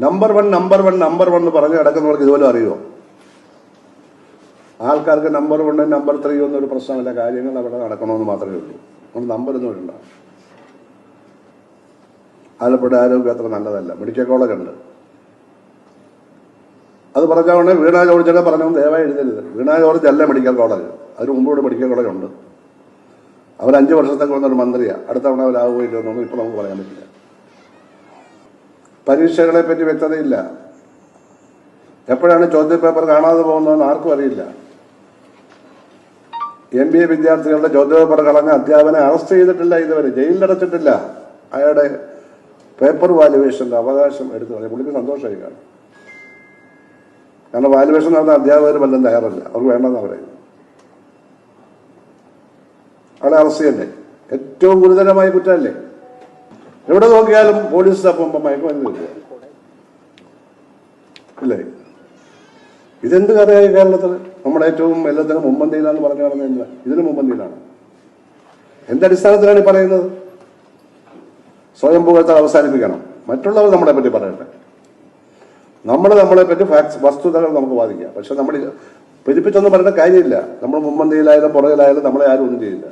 Number one എന്ന് പറഞ്ഞ് കിടക്കുന്നവർക്ക് ഇതുപോലെ അറിയുമോ? ആൾക്കാർക്ക് നമ്പർ 1 നമ്പർ 3 ഒന്നും ഒരു പ്രശ്നമല്ല, കാര്യങ്ങൾ അവിടെ നടക്കണമെന്ന് മാത്രമേ ഉള്ളൂ. നമ്മൾ നമ്പരൊന്നും ഇടണ്ട. ആലപ്പുഴ ആരോഗ്യം അത്ര നല്ലതല്ല. മെഡിക്കൽ കോളേജ് ഉണ്ട്. അത് പറഞ്ഞാൽ ഉടനെ വീണ ജോർജൊക്കെ പറഞ്ഞു ദയവായി എഴുതരുത്. വീണ ജോർജ് അല്ല മെഡിക്കൽ കോളേജ്, അതിന് മുമ്പോട്ട് മെഡിക്കൽ കോളേജ് ഉണ്ട്. അവർ 5 വർഷത്തേക്ക് വന്നൊരു മന്ത്രിയാണ്. അടുത്ത തവണ അവരാവുകയില്ല എന്നൊന്നും ഇപ്പം നമുക്ക് പറയാൻ പറ്റില്ല. പരീക്ഷകളെ പറ്റി വ്യക്തതയില്ല. എപ്പോഴാണ് ചോദ്യപേപ്പർ കാണാതെ പോകുന്നതെന്ന് ആർക്കും അറിയില്ല. MBA വിദ്യാർത്ഥികളുടെ ചോദ്യപേപ്പർ കളഞ്ഞ അധ്യാപനെ അറസ്റ്റ് ചെയ്തിട്ടില്ല, ഇതുവരെ ജയിലിലടച്ചിട്ടില്ല. അയാളുടെ പേപ്പർ വാല്യുവേഷന്റെ അവകാശം എടുത്തു കളഞ്ഞു. പുള്ളിക്ക് സന്തോഷമായി കാണും. കാരണം വാല്യുവേഷൻ നടന്ന അധ്യാപകർ വല്ലതും തയ്യാറല്ല, അവർക്ക് വേണ്ടെന്ന് പറയുന്നു. ആളെ അറസ്റ്റ് ചെയ്യണ്ടേ? ഏറ്റവും ഗുരുതരമായ കുറ്റമല്ലേ? എവിടെ നോക്കിയാലും പോലീസ് തപ്പുമ്പോൾ മയക്കുമരുന്ന് കിട്ടുക ഇല്ലേ? ഇതെന്ത് കഥയായി കേരളത്തിൽ? നമ്മുടെ ഏറ്റവും എല്ലാത്തിനും മുമ്പന്തിയിലാന്ന് പറഞ്ഞു നടന്നത് ഇതിന് മുമ്പന്തിയിലാണ്. എന്തടിസ്ഥാനത്തിലാണ് ഈ പറയുന്നത്? സ്വയം പുകഴ്ത്തൽ അവസാനിപ്പിക്കണം. മറ്റുള്ളവർ നമ്മളെ പറ്റി പറയട്ടെ. നമ്മളെ പറ്റി ഫാക്ട്സ്, വസ്തുതകൾ നമുക്ക് വാദിക്കാം. പക്ഷെ നമ്മൾ പെരുപ്പിച്ചൊന്നും പറയേണ്ട കാര്യമില്ല. നമ്മൾ മുമ്പന്തിയിലായാലും പുറകിലായാലും നമ്മളെ ആരും ഒന്നും ചെയ്യില്ല.